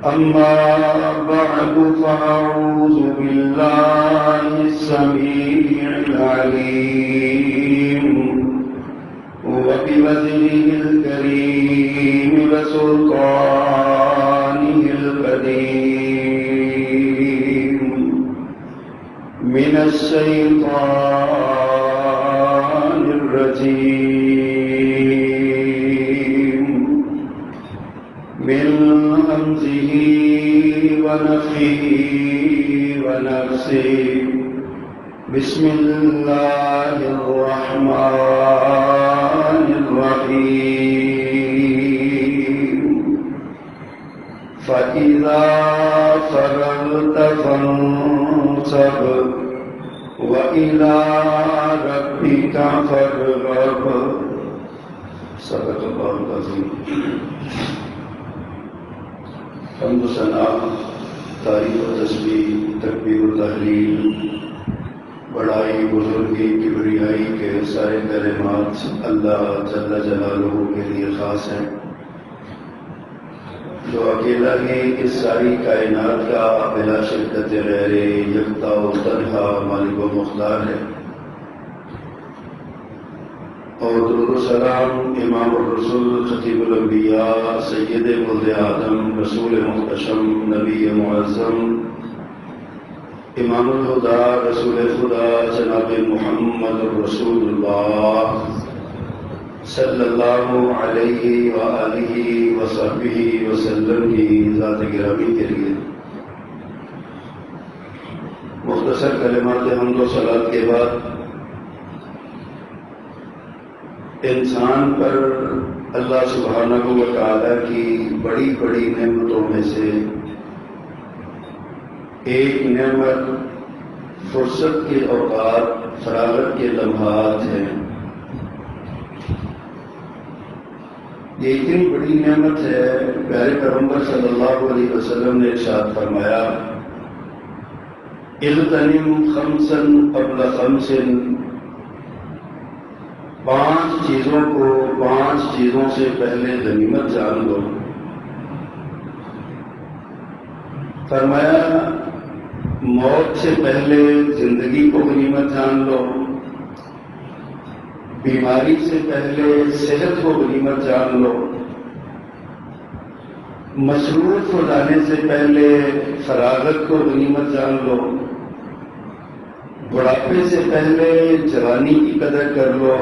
أما بعد فأعوذ بالله السميع العليم وبوجهه الكريم وسلطانه القديم من الشيطان الرجيم من همزه ونفخه ونفسه بسم الله الرحمن الرحيم فإذا فرغت فانصب وإلى ربك فارغب صدق الله العظيم. حمد و ثنا، تعریف و تسبیح، تکبیر و تحلیل، بڑائی، بزرگی، کبریائی کے سارے کلمات اللہ جل جلالہ کے لیے خاص ہیں، جو اکیلا ہی اس ساری کائنات کا بلا شرکت غیر یکتا و تنہا مالک و مختار ہے. اور درود و سلام امام الرسول خطیب الانبیاء سید ولد آدم رسول محتشم نبی معظم امام الہدی رسول خدا جناب محمد رسول اللہ صلی اللہ علیہ وآلہ وصحبہ وسلم کی ذات گرامی کے لیے مختصر کلمات حمد و صلوات کے بعد انسان پر اللہ سبحانہ و تعالی کی بڑی بڑی نعمتوں میں سے ایک نعمت فرصت کے اوقات، فراغت کے لمحات ہیں. یہ اتنی بڑی نعمت ہے، پیارے پیغمبر صلی اللہ علیہ وسلم نے ارشاد فرمایا اغتنم خمسا قبل خمس، 5 چیزوں کو 5 چیزوں سے پہلے غنیمت جان لو. فرمایا موت سے پہلے زندگی کو غنیمت جان لو، بیماری سے پہلے صحت کو غنیمت جان لو، مصروف ہو جانے سے پہلے فراغت کو غنیمت جان لو، بڑھاپے سے پہلے جوانی کی قدر کر لو،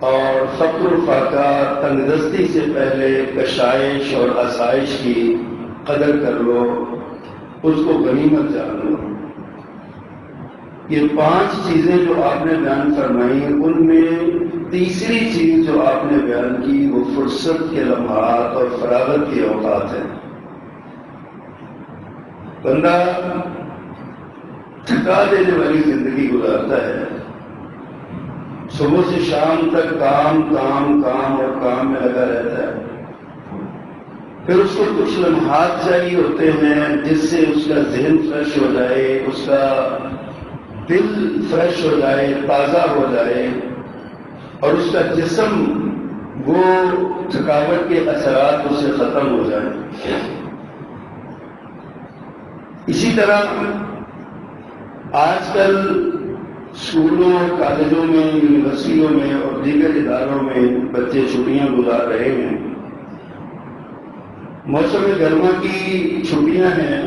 اور فقر و فاقہ تنگ دستی سے پہلے کشائش اور آسائش کی قدر کر لو، اس کو غنیمت جان لو. یہ 5 چیزیں جو آپ نے بیان فرمائی، ان میں تیسری چیز جو آپ نے بیان کی وہ فرصت کے لمحات اور فراغت کے اوقات ہیں. بندہ تھکا دینے والی زندگی گزارتا ہے، صبح سے شام تک کام کام کام اور کام میں لگا رہتا ہے. پھر اس کو کچھ لمحات چاہیے ہوتے ہیں جس سے اس کا ذہن فریش ہو جائے، اس کا دل فریش ہو جائے، تازہ ہو جائے، اور اس کا جسم وہ تھکاوٹ کے اثرات اس سے ختم ہو جائیں. اسی طرح آج کل اسکولوں، کالجوں میں، یونیورسٹیوں میں اور دیگر اداروں میں بچے چھٹیاں گزار رہے ہیں. موسم گرما کی چھٹیاں ہیں،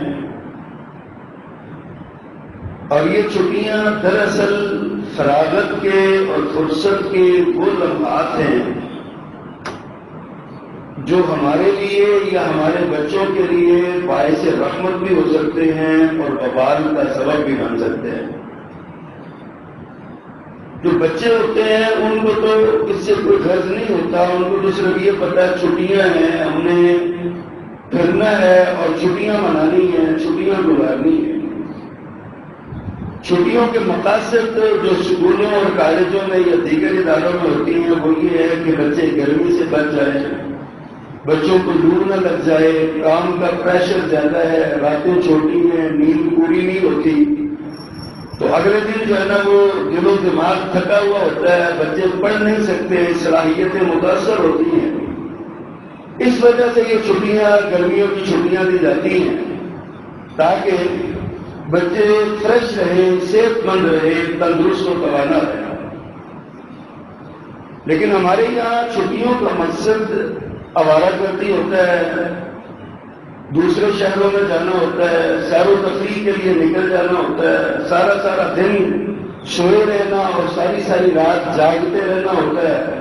اور یہ چھٹیاں دراصل فراغت کے اور فرصت کے وہ لمحات ہیں جو ہمارے لیے یا ہمارے بچوں کے لیے باعث رحمت بھی ہو سکتے ہیں اور وبال کا سبب بھی بن سکتے ہیں. جو بچے ہوتے ہیں ان کو تو اس سے کوئی غرض نہیں ہوتا، ان کو تو صرف یہ پتہ ہے چھٹیاں ہیں، ہم نے پھرنا ہے اور چھٹیاں منانی ہیں، چھٹیاں گزارنی ہیں. چھٹیوں کے مقاصد جو اسکولوں اور کالجوں میں یا دیگر اداروں میں ہوتی ہیں وہ یہ ہے کہ بچے گرمی سے بچ جائیں، بچوں کو لو نہ لگ جائے، کام کا پریشر زیادہ ہے، راتیں چھوٹی ہیں، نیند پوری نہیں ہوتی، تو اگلے دن جو ہے نا وہ دل و دماغ تھکا ہوا ہوتا ہے، بچے پڑھ نہیں سکتے، صلاحیتیں متاثر ہوتی ہیں. اس وجہ سے یہ چھٹیاں، گرمیوں کی چھٹیاں دی جاتی ہیں تاکہ بچے فریش رہیں، صحت مند رہیں، تندرست و توانا رہیں۔ لیکن ہمارے یہاں چھٹیوں کا مقصد آوارہ گردی ہوتا ہے، دوسرے شہروں میں جانا ہوتا ہے، سیر و تفریح کے لیے نکل جانا ہوتا ہے، سارا دن سوئے رہنا اور ساری رات جاگتے رہنا ہوتا ہے۔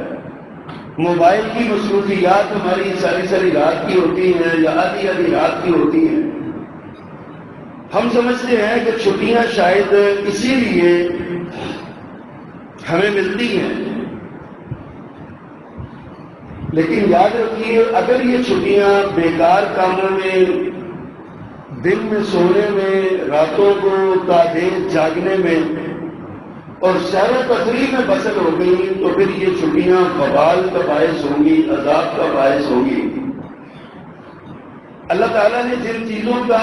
موبائل کی مصروفیات ہماری ساری رات کی ہوتی ہیں یا آدھی رات کی ہوتی ہیں۔ ہم سمجھتے ہیں کہ چھٹیاں شاید اسی لیے ہمیں ملتی ہیں، لیکن یاد رکھیے اگر یہ چھٹیاں بیکار کاموں میں، دن میں سونے میں، راتوں کو تادیر جاگنے میں اور سیر و تفریح میں بسر ہو گئی تو پھر یہ چھٹیاں وبال کا باعث ہوں گی، عذاب کا باعث ہوں گی۔ اللہ تعالیٰ نے جن چیزوں کا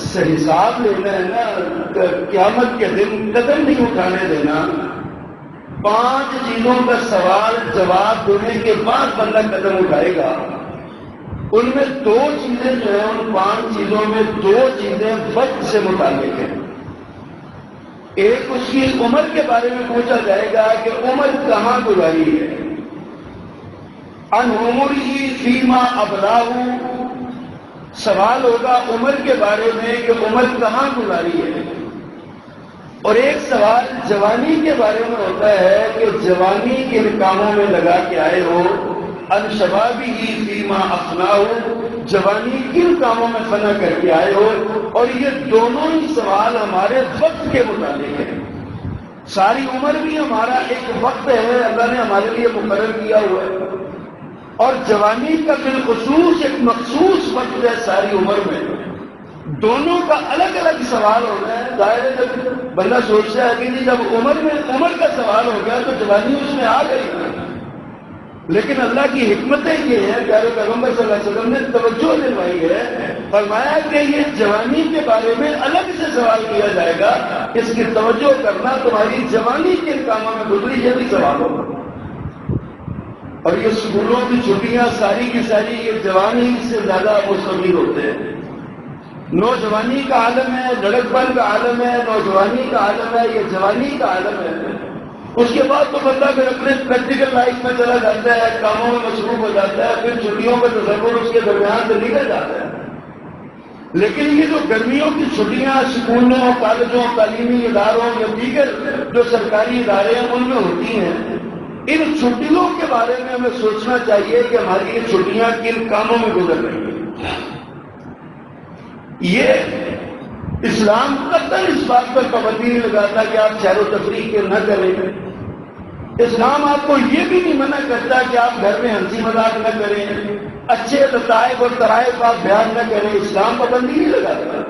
حساب لینا ہے نا، قیامت کے دن قدم نہیں اٹھانے دینا، 5 چیزوں کا سوال جواب دینے کے بعد بندہ قدم اٹھائے گا، ان میں 2 چیزیں جو ہیں، ان 5 چیزوں میں 2 چیزیں وقت سے متعلق ہیں۔ ایک اس کی عمر کے بارے میں پوچھا جائے گا کہ عمر کہاں گزاری ہے، ان عمری فیما ابلاہ، سوال ہوگا عمر کے بارے میں کہ عمر کہاں گزاری ہے۔ اور ایک سوال جوانی کے بارے میں ہوتا ہے کہ جوانی کن کاموں میں لگا کے آئے ہو، ان شبابی فیما افناہ، جوانی کن کاموں میں فنا کر کے آئے ہو۔ اور یہ دونوں ہی سوال ہمارے وقت کے متعلق ہیں۔ ساری عمر بھی ہمارا ایک وقت ہے، اللہ نے ہمارے لیے مقرر کیا ہوا ہے، اور جوانی کا بالخصوص ایک مخصوص وقت ہے ساری عمر میں۔ دونوں کا الگ الگ سوال ہونا ہے۔ ظاہر ہے جب بندہ سوچتا ہے کہ جی جب عمر کا سوال ہو گیا تو جوانی اس میں آ گئی، لیکن اللہ کی حکمتیں یہ ہیں، پیارے پیغمبر صلی اللہ علیہ وسلم نے توجہ دلوائی ہے، فرمایا کہ یہ جوانی کے بارے میں الگ سے سوال کیا جائے گا، اس کی توجہ کرنا، تمہاری جوانی کن کاموں میں گزری، یہ بھی سوال ہوگا۔ اور یہ اسکولوں کی چھٹیاں ساری کی ساری یہ جوانی سے زیادہ مستقبل ہوتے ہیں۔ نوجوانی کا عالم ہے، لڑکپن کا عالم ہے، نوجوانی کا عالم ہے، یہ جوانی کا عالم ہے۔ اس کے بعد تو بندہ پھر اپنے پریکٹیکل لائف میں چلا جاتا ہے، کاموں میں مصروف ہو جاتا ہے، پھر چھٹیوں کا تصور اس کے درمیان سے نکل جاتا ہے۔ لیکن یہ جو گرمیوں کی چھٹیاں اسکولوں، کالجوں، تعلیمی اداروں یا دیگر جو سرکاری ادارے ہیں ان میں ہوتی ہیں، ان چھٹیوں کے بارے میں ہمیں سوچنا چاہیے کہ ہماری یہ چھٹیاں کن کاموں میں گزر رہی ہیں۔ یہ اسلام قطعاً اس بات پر پابندی نہیں لگاتا کہ آپ سیر و تفریح کے نہ کریں۔ اسلام آپ کو یہ بھی نہیں منع کرتا کہ آپ گھر میں ہنسی مذاق نہ کریں، اچھے لطائف اور طرائف آپ بیان نہ کریں، اسلام پابندی نہیں لگاتا۔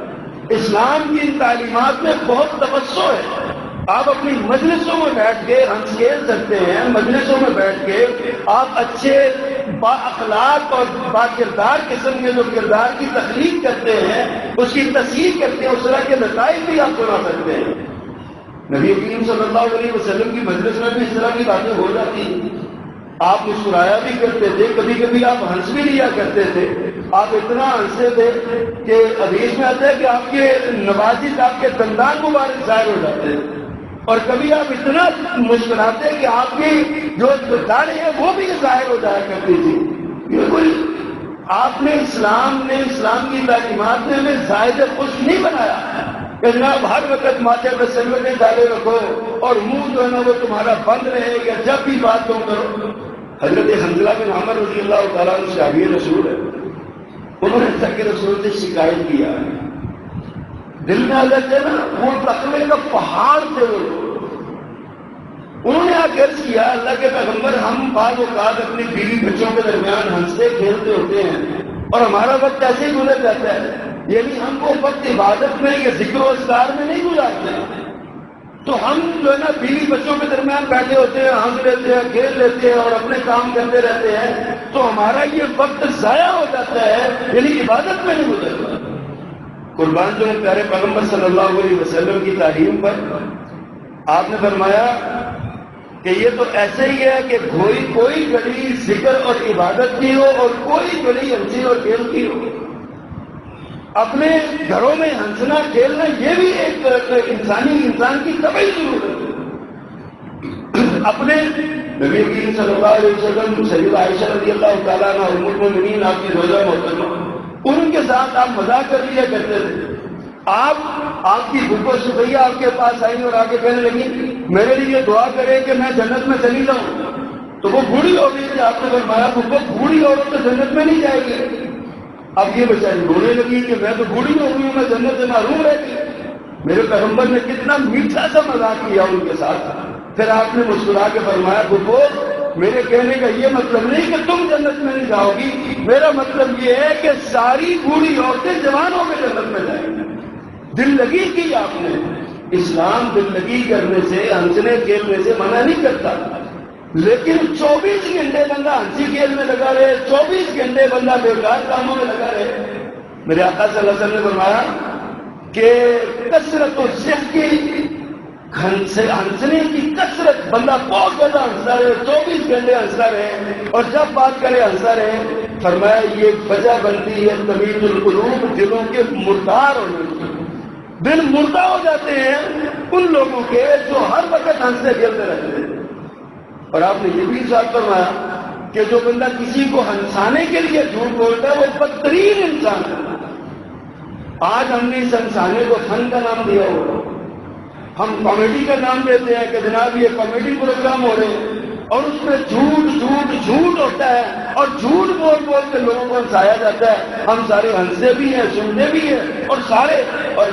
اسلام کی ان تعلیمات میں بہت توسع ہے۔ آپ اپنی مجلسوں میں بیٹھ کے ہنس کھیل سکتے ہیں، مجلسوں میں بیٹھ کے آپ اچھے با اخلاق اور با کردار قسم کے جو کردار کی تخلیق کرتے ہیں، اس کی تصحیح کرتے ہیں، اس طرح کے لطائف بھی آپ سنا سکتے ہیں۔ نبی کریم صلی اللہ علیہ وسلم کی مجلس میں بھی اس طرح کی باتیں ہو جاتی ہیں۔ آپ مسکرایا بھی کرتے تھے، کبھی کبھی آپ ہنس بھی لیا کرتے تھے۔ آپ اتنا ہنستے تھے کہ حدیث میں آتا ہے کہ آپ کے نواجذ، آپ کے دندان مبارک ظاہر ہو جاتے ہیں، اور کبھی آپ اتنا مسکراتے کہ آپ کی جو داڑھی ہے وہ بھی ظاہر ہو جایا کرتی تھی۔ بالکل آپ نے اسلام کی تعلیمات نے ہمیں زائد خوش نہیں بنایا کہ جناب ہر وقت ماتھے پہ سلوٹیں ڈالے رکھو اور منہ جو ہے نا وہ تمہارا بند رہے یا جب بھی بات تم کرو۔ حضرت حنظلہ بن عمر رضی اللہ تعالیٰ عنہ صحابی رسول ہے، انہوں نے اللہ کے رسول سے شکایت کیا، دل میں حضرت ہے نا وہ تقوی کا پہاڑ تھے، انہوں نے آ کے عرض کیا اللہ کے پیغمبر ہم بعض اوقات اپنی بیوی بچوں کے درمیان ہنستے کھیلتے ہوتے ہیں اور ہمارا وقت ایسے ہی گزر جاتا ہے، یعنی ہم کو وقت عبادت میں یا ذکر و اذکار میں نہیں گزارتے، تو ہم جو ہے نا بیوی بچوں کے درمیان بیٹھے ہوتے ہیں، ہنس لیتے ہیں، کھیل لیتے ہیں اور اپنے کام کرتے رہتے ہیں، تو ہمارا یہ وقت ضائع ہو جاتا ہے، یعنی عبادت میں نہیں گزرتا۔ قربان جو پیارے پیغمبر صلی اللہ علیہ وسلم کی تعلیم پر آپ نے فرمایا کہ یہ تو ایسے ہی ہے کہ کوئی گلی ذکر اور عبادت کی ہو اور کوئی گلی ہنسی اور کھیل کی ہو. اپنے گھروں میں ہنسنا کھیلنا یہ بھی ایک انسان کی طبعی ضرورت ہے. اپنے نبی کریم صلی اللہ علیہ وسلم سیدہ عائشہ رضی اللہ تعالیٰ عنہ ام المؤمنین آپ کی زوجہ محترمہ، ان کے ساتھ آپ مذاق کر لیا کرتے تھے. آپ کی پھپھو سفیہ آپ کے پاس آئی اور آ کے کہنے لگی میرے لیے دعا کرے کہ میں جنت میں چلی جاؤں. تو وہ بوڑھی ہو گئی کہ آپ نے فرمایا پھپھو بوڑھی عورت تو جنت میں نہیں جائے گی. اب یہ بیچاری رونے لگی کہ میں تو بوڑھی ہو گئی ہوں، میں جنت سے محروم رہتی. میرے پیغمبر نے کتنا میٹھا سا مذاق کیا ان کے ساتھ. پھر آپ نے مسکرا کے فرمایا پھپھو میرے کہنے کا یہ مطلب نہیں کہ تم جنت میں نہیں جاؤ گی، میرا مطلب یہ ہے کہ ساری بوڑھی عورتیں جوان ہو کے جنت میں جائیں گی. دل لگی کی آپ نے. اسلام دل لگی کرنے سے ہنسنے کھیلنے سے منع نہیں کرتا، لیکن 24 گھنٹے بندہ ہنسی کھیل میں لگا رہے، 24 گھنٹے بندہ بیکار کاموں میں لگا رہے. میرے آقا صلی اللہ علیہ وسلم نے فرمایا کہ کثرت و ذکر کی ہنسنے کی کثرت، بندہ بہت زیادہ ہنستا رہے، 24 گھنٹے ہنستا رہے اور جب بات کرے ہنستا رہے. فرمایا یہ وجہ بنتی ہے تمیز القلوب، دلوں کے مردار ہونے کی. دل مردہ ہو جاتے ہیں ان لوگوں کے جو ہر وقت ہنستے کھیلتے رہتے ہیں. اور آپ نے یہ بھی ارشاد فرمایا کہ جو بندہ کسی کو ہنسانے کے لیے جھوٹ بولتا ہے وہ بدترین انسان ہے. آج ہم نے اس ہنسانے کو فن کا نام دیا ہوگا، ہم کامیڈی کا نام دیتے ہیں کہ جناب یہ کامیڈی پروگرام ہو رہے ہیں اور اس میں جھوٹ ہوتا ہے اور جھوٹ بول کے لوگوں کو ہنسایا جاتا ہے. ہم سارے ہنستے بھی ہیں، سنتے بھی ہیں اور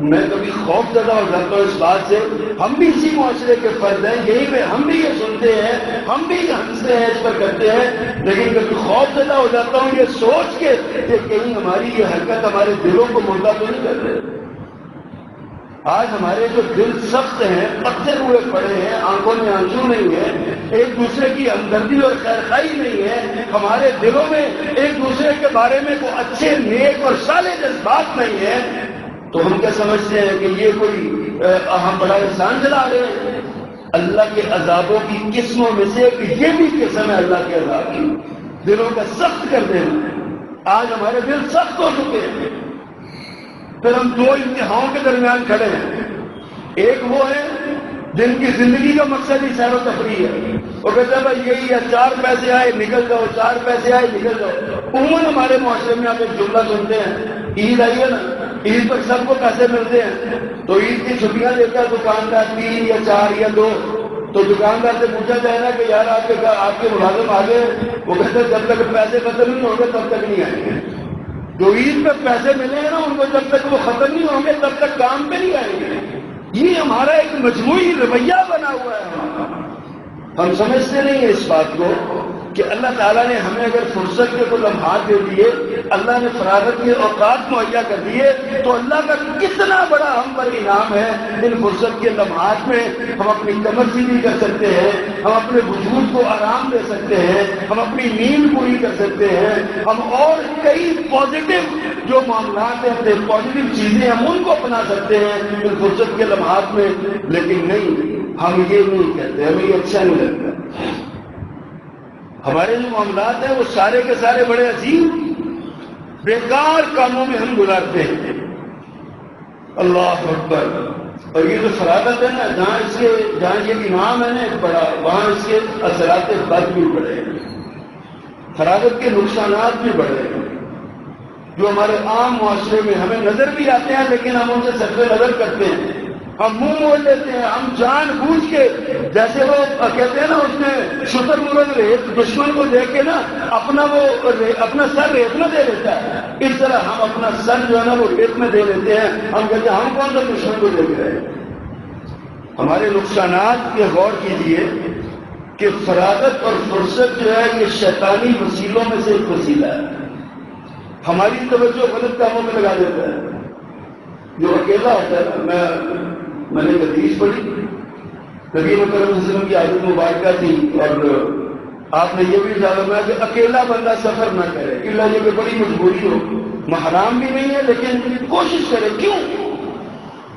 میں کبھی خوف زدہ ہو جاتا ہوں اس بات سے. ہم بھی اسی معاشرے کے فرد ہیں، یہی میں ہم بھی یہ سنتے ہیں، ہم بھی یہ ہنستے ہیں، اس پر کرتے ہیں، لیکن کبھی خوف زدہ ہو جاتا ہوں یہ سوچ کے کہ کہیں ہماری یہ حرکت ہمارے دلوں کو مردہ تو نہیں کر رہے. آج ہمارے جو دل سخت ہیں، پتھر ہوئے پڑے ہیں، آنکھوں میں آنسو نہیں ہے، ایک دوسرے کی ہمدردی اور خیرخواہی نہیں ہے، ہمارے دلوں میں ایک دوسرے کے بارے میں کوئی اچھے نیک اور صالح جذبات نہیں ہے. تو ہم کیا سمجھتے ہیں کہ یہ کوئی ہم بڑا احسان چلا رہے ہیں. اللہ کے عذابوں کی قسموں میں سے یہ بھی قسم ہے اللہ کے عذاب کی، دلوں کا سخت کر دینا. آج ہمارے دل سخت ہو چکے ہیں. پھر ہم دو انتہاؤں کے درمیان کھڑے ہیں. ایک وہ ہے جن کی زندگی کا مقصد ہی سیر و تفریح ہے، اور کہتے ہیں بھائی یہی ہے 4 پیسے آئے نکل جاؤ، 4 پیسے آئے نکل جاؤ. عموماً ہمارے معاشرے میں آپ ایک جملہ سنتے ہیں، عید آئی ہے نا، عید پر سب کو پیسے ملتے ہیں تو عید کی چھٹیاں دیتا ہے دکاندار 3 یا 4 یا 2. تو دکاندار سے پوچھا جائے نا کہ یار آپ کے ملازم آ گئے، وہ کہتے ہیں جب تک پیسے ختم نہیں ہوں گے تب تک نہیں آئیں گے. جو عید پہ پیسے ملے ہیں نا ان کو جب تک وہ ختم نہیں ہوں گے تب تک کام پہ نہیں آئیں گے. یہ ہمارا ایک مجموعی رویہ بنا ہوا ہے. ہم سمجھتے نہیں ہیں اس بات کو کہ اللہ تعالیٰ نے ہمیں اگر فرصت کے کوئی لمحات دے دیے، اللہ نے فراغت کے اوقات مہیا کر دیے، تو اللہ کا کتنا بڑا ہم پر انعام ہے. ان فرصت کے لمحات میں ہم اپنی کمر سیدھی کر سکتے ہیں، ہم اپنے وجود کو آرام دے سکتے ہیں، ہم اپنی نیند پوری کر سکتے ہیں، ہم اور کئی پازیٹو جو معاملات ہیں، پازیٹو چیزیں ہم ان کو اپنا سکتے ہیں ان فرصت کے لمحات میں. لیکن نہیں، ہم یہ نہیں کہتے، ہمیں یہ اچھا نہیں لگتا. ہمارے جو معاملات ہیں وہ سارے کے سارے بڑے عظیم بیکار کاموں میں ہم گزارتے ہیں. اللہ اکبر. اور یہ جو فراغت ہے نا، جہاں یہ امام ہے نا ایک بڑا، وہاں اس کے اثرات بد بھی بڑے ہیں، فراغت کے نقصانات بھی بڑے ہیں جو ہمارے عام معاشرے میں ہمیں نظر بھی آتے ہیں، لیکن ہم ان سے صرف نظر کرتے ہیں، ہم منہ موڑ لیتے ہیں. ہم جان بوجھ کے، جیسے وہ کہتے ہیں نا اس میں شتر مرغ ریت دشمن کو دیکھ کے نا اپنا سر ریت میں دے دیتا ہے، اس طرح ہم اپنا سر جو ہے نا وہ ریت میں دے دیتے ہیں. ہم کہتے ہیں ہم کون سا دشمن کو دیکھ رہے ہیں. ہمارے نقصانات پہ غور کیجیے کہ فراغت اور فرصت جو ہے یہ شیطانی وسیلوں میں سے ایک وسیلہ ہے. ہماری توجہ غلط کاموں میں لگا دیتا ہے. جو اکیلا ہوتا ہے، میں نے حدیث پڑھی، نبی مکرم صلی اللہ علیہ وسلم کی عادت مبارکہ تھی، اور آپ نے یہ بھی فرمایا کہ اکیلا بندہ سفر نہ کرے الا یہ بڑی مجبوری ہو. محرام بھی نہیں ہے لیکن کوشش کرے. کیوں؟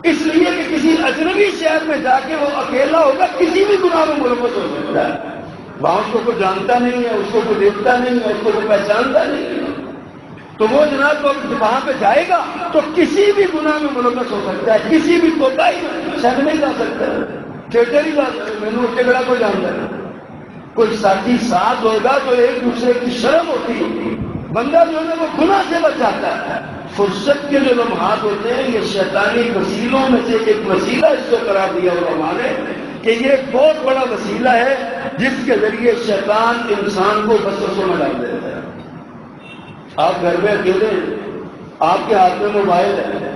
اس لیے کہ کسی اجنبی شہر میں جا کے وہ اکیلا ہوگا، کسی بھی گناہ میں ملوث ہو سکتا ہے، وہاں اس کو کوئی جانتا نہیں ہے، اس کو کوئی دیکھتا نہیں ہے، اس کو کوئی پہچانتا نہیں ہے، تو وہ جناب وہاں پہ جائے گا تو کسی بھی گناہ میں ملوث ہو سکتا ہے، کسی بھی کوتاہی میں شہر نہیں جا سکتا ہے، تھیٹر ہی جا سکتا ہے، مینو اٹھے گڑا کوئی جانتا ہے، کوئی ساتھی ساتھ ہوگا تو ایک دوسرے کی شرم ہوتی ہے، بندہ جو ہے وہ گناہ سے بچ جاتا ہے۔ فرصت کے جو لمحات ہوتے ہیں یہ شیطانی وسیلوں میں سے ایک وسیلہ اس کو قرار دیا علماء نے کہ یہ ایک بہت بڑا وسیلہ ہے جس کے ذریعے شیطان انسان کو وسوسوں میں ڈال دیتا ہے۔ آپ گھر میں اکیلے ہیں، آپ کے ہاتھ میں موبائل ہے،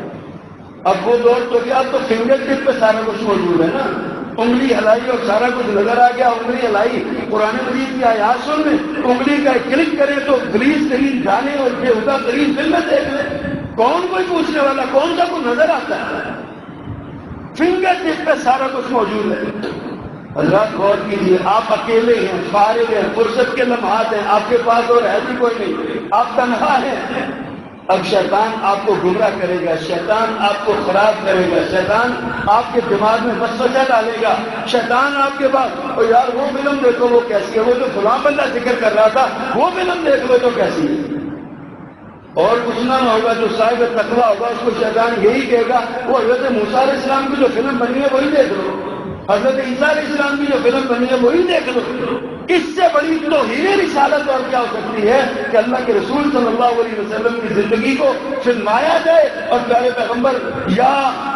اب وہ دور تو کیا، اب تو فنگر ٹپ پہ سارا کچھ موجود ہے نا، انگلی ہلائی اور سارا کچھ نظر آ گیا، انگلی ہلائی قرآن مجید کی آیات سن لیں، انگلی کا کلک کریں تو گلیز ترین گانے اور بے ہودہ ترین فلمیں دیکھ لیں، کون کوئی پوچھنے والا، کون سا کوئی نظر آتا ہے، فنگر ٹپ پہ سارا کچھ موجود ہے۔ حضرات غور کیجیے، آپ اکیلے ہیں، فارغ ہیں، فرصت کے لمحات ہیں، آپ کے پاس اور ہے بھی کوئی نہیں، آپ تنہا ہیں، اب شیطان آپ کو گمراہ کرے گا، شیطان آپ کو خراب کرے گا، شیطان آپ کے دماغ میں وسوسہ ڈالے گا، شیطان آپ کے پاس، او یار وہ فلم دیکھو وہ کیسی ہے، وہ جو فلاں بندہ ذکر کر رہا تھا وہ فلم دیکھ لو تو کیسی ہے، اور کچھ نہ ہوگا، جو صاحب تقویٰ ہوگا اس کو شیطان یہی کہے گا وہ حضرت موسیٰ علیہ السلام کی جو فلم بنی ہے وہی دیکھ لو، حضرت عیسیٰ علیہ السلام کی جو فلم بنی ہے وہی دیکھ لو۔ اس سے بڑی توہین رسالت اور کیا ہو سکتی ہے کہ اللہ کے رسول صلی اللہ علیہ وسلم کی زندگی کو فلمایا جائے اور پیارے پیغمبر یا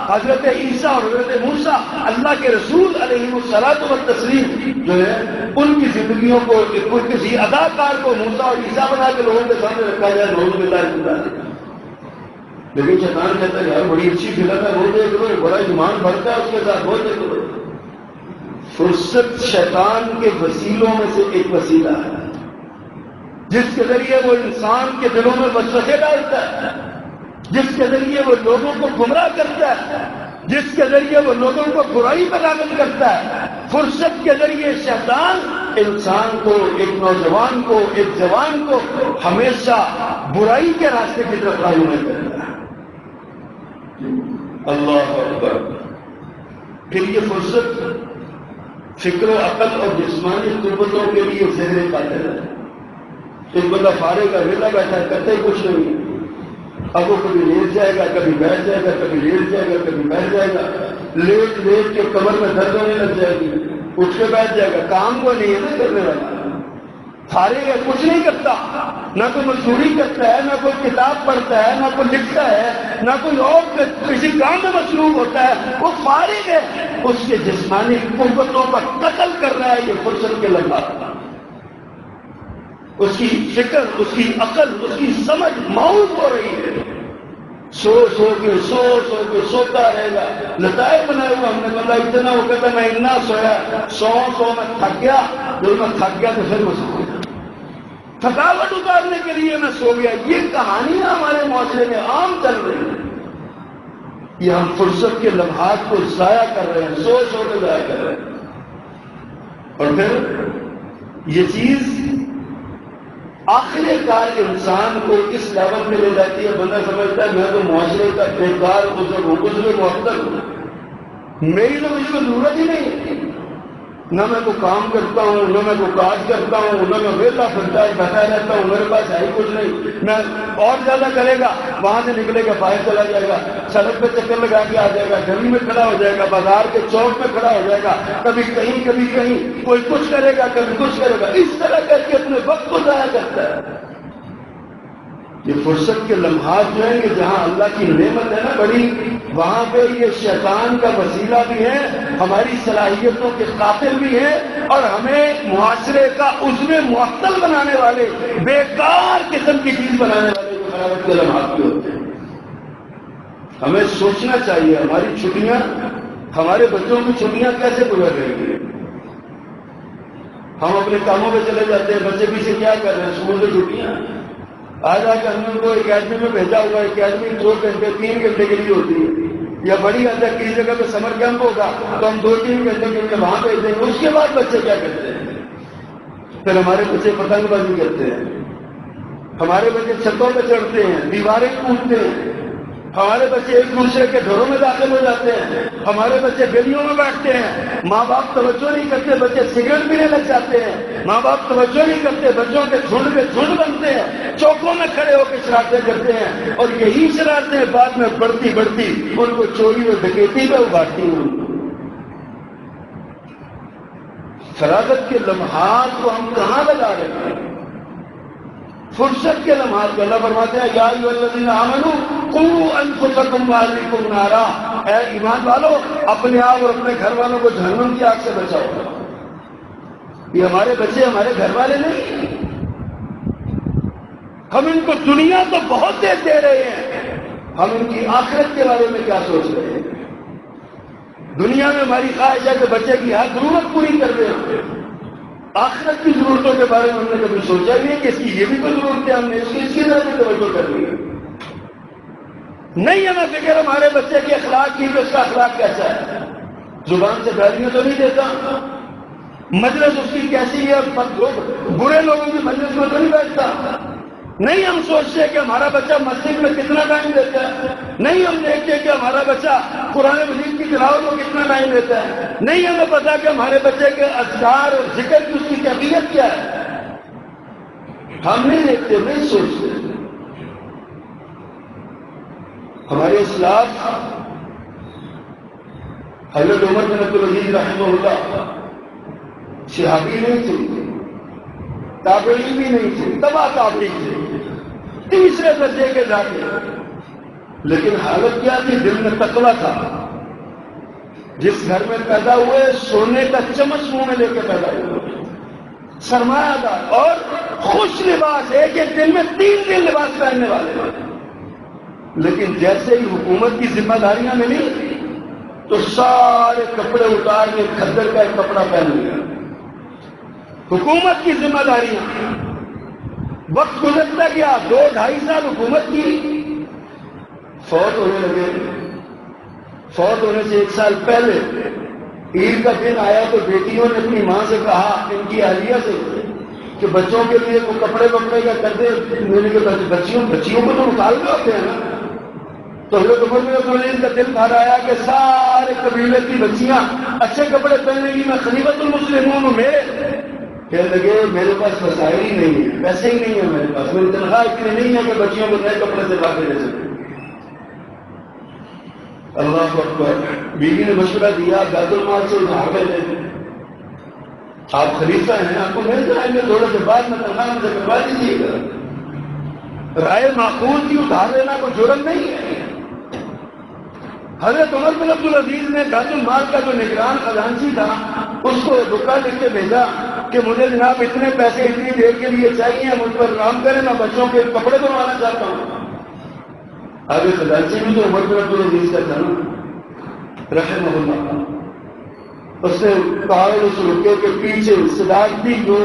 حضرت عیسیٰ اور حضرت موسیٰ اللہ کے رسول علیہ الصلوۃ والتسلیم جو ہے ان کی زندگیوں کو کسی اداکار کو موسیٰ اور عیسیٰ بنا کے لوگوں کے سامنے رکھا جائے، نعوذ باللہ۔ لیکن شیطان کہتا ہے یار بڑی اچھی فلم ہے وہ دیکھ لو، بڑا ایمان بڑھتا ہے اس کے ساتھ وہ دیکھ لو۔ فرصت شیطان کے وسیلوں میں سے ایک وسیلہ ہے جس کے ذریعے وہ انسان کے دلوں میں وسوسے ڈالتا ہے، جس کے ذریعے وہ لوگوں کو گمراہ کرتا ہے، جس کے ذریعے وہ لوگوں کو برائی پر راغب کرتا ہے۔ فرصت کے ذریعے شیطان انسان کو، ایک نوجوان کو، ایک جوان کو ہمیشہ برائی کے راستے کی طرف راہنمائی کرتا ہے۔ اللہ اکبر۔ پھر یہ فرصت فکر و عقل اور جسمانی قوتوں کے لیے زہر قاتل ہے۔ ایک بندہ فارغ کا ویلا بیٹھا ہے، کرتا ہی کچھ نہیں، اب وہ کبھی لیٹ جائے گا، کبھی بیٹھ جائے گا، کبھی لیٹ جائے گا، کبھی بیٹھ جائے گا، لیٹ لیٹ کے کمر میں درد ہونے لگ جائے گی، اٹھ کے بیٹھ جائے گا، کام کو نہیں ہے نا کرنے والا، فارغ ہے، کچھ نہیں کرتا، نہ کوئی مزدوری کرتا ہے، نہ کوئی کتاب پڑھتا ہے، نہ کوئی لکھتا ہے، نہ کوئی اور کسی کام میں مصروف ہوتا ہے، وہ فارغ ہے، اس کے جسمانی قوتوں کا قتل کر رہا ہے یہ فرصت کے لمحات۔ اس کی فکر، اس کی عقل، اس کی سمجھ معاف ہو رہی ہے، سو کے سوتا رہے گا۔ لطائف بنائے ہوا ہم نے بندہ اتنا وہ کہتا میں اتنا سویا، سو میں تھک گیا، جب میں تھک گیا تو پھر میں سو گیا، تھکاوٹ اتارنے کے لیے میں سو گیا۔ یہ کہانیاں ہمارے معاشرے میں عام چل رہی ہیں، یہ ہم فرصت کے لمحات کو ضائع کر رہے ہیں، سو کے ضائع کر رہے ہیں، اور پھر یہ چیز آخر کار انسان کو اس لیول پہ لے جاتی ہے، بندہ سمجھتا ہے میں تو معاشرے کا کردار عضو محتر ہوں، میری تو مجھے کوئی ضرورت ہی نہیں، نہ میں کوئی کام کرتا ہوں، نہ میں کوئی کاج کرتا ہوں، نہ میں ویلا پھرتا بیٹھا رہتا ہوں، میرے پاس ہے ہی کچھ نہیں، میں اور زیادہ کرے گا وہاں سے نکلے گا باہر چلا جائے گا، سڑک پہ چکر لگا کے آ جائے گا، گلی میں کھڑا ہو جائے گا، بازار کے چوک پہ کھڑا ہو جائے گا، کبھی کہیں کوئی کچھ کرے گا، کبھی کچھ کرے گا، اس طرح کر کے اپنے وقت کو ضائع کرتا ہے۔ یہ فرصت کے لمحات جو ہیں کہ جہاں اللہ کی نعمت ہے نا بڑی، وہاں پہ یہ شیطان کا وسیلہ بھی ہے، ہماری صلاحیتوں کے قاتل بھی ہے، اور ہمیں معاشرے کا عضو معطل بنانے والے، بیکار قسم کی چیز بنانے والے جو خرابت کے لمحات بھی ہوتے ہیں۔ ہمیں سوچنا چاہیے ہماری چھٹیاں، ہمارے بچوں کی چھٹیاں کیسے گزر رہی ہیں۔ ہم اپنے کاموں پہ چلے جاتے ہیں، بچے پیچھے کیا کر رہے ہیں، اسکول سے چھٹیاں، آج آ کے ہم نے ان کو اکیڈمی میں بھیجا ہوا ہے، اکیڈمی 2 گھنٹے 3 گھنٹے کے لیے ہوتی ہے، یا بڑی حد تک کسی جگہ پہ سمر کیمپ ہوگا تو ہم 2-3 گھنٹے کے لیے وہاں بھیج دیں گے۔ اس کے بعد بچے کیا کرتے ہیں؟ پھر ہمارے بچے پتنگ بازی کرتے ہیں، ہمارے بچے چھتوں پہ چڑھتے ہیں، دیواریں کودتے ہیں، ہمارے بچے ایک دوسرے کے گھروں میں داخل ہو جاتے ہیں، ہمارے بچے گلیوں میں بیٹھتے ہیں، ماں باپ توجہ نہیں کرتے، بچے سگریٹ پینے لگ جاتے ہیں، ماں باپ توجہ نہیں کرتے، بچوں کے جھنڈ کے جھنڈ بنتے ہیں، چوکوں میں کھڑے ہو کے شرارتیں کرتے ہیں، اور یہی شرارتیں بعد میں بڑھتی بڑھتی ان کو چوری اور ڈکیتی میں ابھارتی ہیں۔ فراغت کے لمحات کو ہم کہاں لگا رہے ہیں؟ فرصت کے لمحات کو اللہ فرماتے ہیں یا ایھا الذین آمنوا قوا انفسکم واہلیکم نارا، اے ایمان والو اپنے آپ اور اپنے گھر والوں کو جہنم کی آگ سے بچاؤ۔ یہ ہمارے بچے ہمارے گھر والے نہیں، ہم ان کو دنیا تو بہت دے رہے ہیں، ہم ان کی آخرت کے بارے میں کیا سوچ رہے ہیں؟ دنیا میں ہماری خواہش ہے کہ بچے کی ہر ضرورت پوری کر دیں، آخرت کی ضرورتوں کے بارے میں ہم نے کبھی سوچا بھی ہے کہ اس کی یہ بھی کوئی ضرورت ہے، ہم نے اس کی طرح بھی توجہ کر لی ہے؟ نہیں ہمیں فکر ہمارے بچے کے اخلاق کی، تو اس کا اخلاق کیسا ہے، زبان سے گالیاں تو نہیں دیتا، مجلس اس کی کیسی ہے، برے لوگوں کی مجلس میں تو نہیں بیٹھتا، نہیں ہم سوچتے کہ ہمارا بچہ مسجد میں کتنا ٹائم دیتا ہے، نہیں ہم دیکھتے کہ ہمارا بچہ قرآن مجید کی تلاوت میں کتنا ٹائم دیتا ہے، نہیں ہمیں پتا کہ ہمارے بچے کے اذکار اور ذکر کی اس کی کیفیت کیا ہے، ہم نہیں دیکھتے، نہیں سوچتے۔ ہمارے اسلاف حضرت عمر بن عبدالعزیز رحمہ اللہ صحابی نہیں تھے، تابعی بھی نہیں تھے، تبع تابعی تھے، تیسرے درجے کے جاتے، لیکن حالت کیا تھی؟ دل میں تقویٰ تھا۔ جس گھر میں پیدا ہوئے سونے کا چمچ منہ میں لے کے پیدا ہوئے، سرمایہ دار اور خوش لباس، ایک ایک دن میں 3 دن لباس پہننے والے، لیکن جیسے ہی حکومت کی ذمہ داریاں ملی تو سارے کپڑے اتار کے کھدر کا ایک کپڑا پہن لیا۔ حکومت کی ذمہ داریاں، وقت گزرتا گیا، 2-2.5 سال حکومت کی، فوت ہونے لگے۔ فوت ہونے سے 1 سال پہلے عید کا دن آیا تو بیٹیوں نے اپنی ماں سے کہا، ان کی اہلیہ سے، کہ بچوں کے لیے وہ کپڑے کا کر دے، میرے کے بچیوں کو تو نکالنے ہوتے ہیں نا۔ تو حضرت عمر بن عبدالعزیز کا دل بھر آیا کہ سارے قبیلے کی بچیاں اچھے کپڑے پہنے گی، میں خلیفۃ المسلمون ہوں، کہنے لگے میرے پاس وسائل ہی نہیں ہے، پیسے ہی نہیں ہے میرے پاس، میری تنخواہ اتنی نہیں ہے کہ بچیوں کو نئے کپڑے سے لا کے دے سکے۔ اللہ اکبر۔ بیوی نے مشورہ دیا بیت المال سے ادھار لے لیں، آپ خلیفہ ہیں، آپ کو مل جائیں گے، تھوڑے سے بعد میں تنخواہ سے کروا دیجیے گا۔ رائے معقول کی، ادھار لینا کوئی جرم نہیں ہے۔ حضرت عمر بن عبدالعزیز نے بیت المال کا جو نگران خزانچی تھا اس کو رکا لکھ کے بھیجا کہ مجھے جناب اتنے پیسے اتنی دیر کے لیے چاہیے، مجھ پر رام کریں، میں بچوں کے کپڑے بنوانا چاہتا ہوں۔ آگے خزانچی بھی تو عمر بن عبدالعزیز کا تھا نا رحمہ اللہ، اس نے کہا اس رکے کے پیچھے صدارتی جو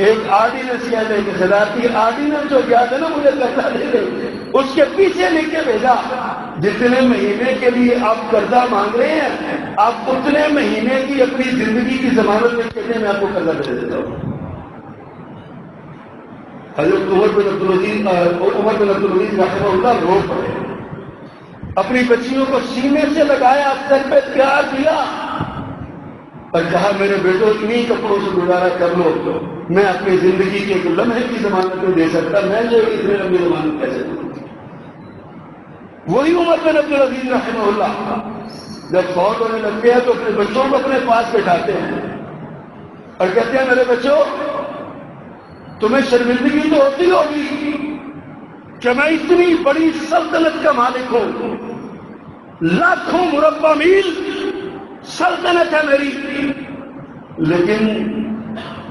ایک آرڈیننس کیا جائے کہ صدارتی آرڈیننس جو کیا تھا نا مجھے قرضہ دے دیں، اس کے پیچھے لکھ کے بھیجا جتنے مہینے کے لیے آپ قرضہ مانگ رہے ہیں آپ اتنے مہینے کی اپنی زندگی کی ضمانت لکھ کے دیں، میں آپ کو قرضہ دے دیتا ہوں۔ حضرت عمر بن عبدالعزیز رحمہ اللہ رو پڑے، اپنی بچیوں کو سینے سے لگایا، سر پہ پیار دیا اور کہا میرے بیٹو انہی کپڑوں سے گزارا کر لو، میں اپنی زندگی کے ایک لمحے کی ضمانت نہیں دے سکتا، میں جو اتنے لمبی ضمانت کیسے دوں؟ وہی عمر بن عبدالعزیز رحمہ اللہ جب فوت ہونے لگتے ہیں تو اپنے بچوں کو اپنے پاس بٹھاتے ہیں اور کہتے ہیں میرے بچوں تمہیں شرمندگی تو ہوتی ہوگی کہ میں اتنی بڑی سلطنت کا مالک ہوں، لاکھوں مربع میل سلطنت ہے میری، لیکن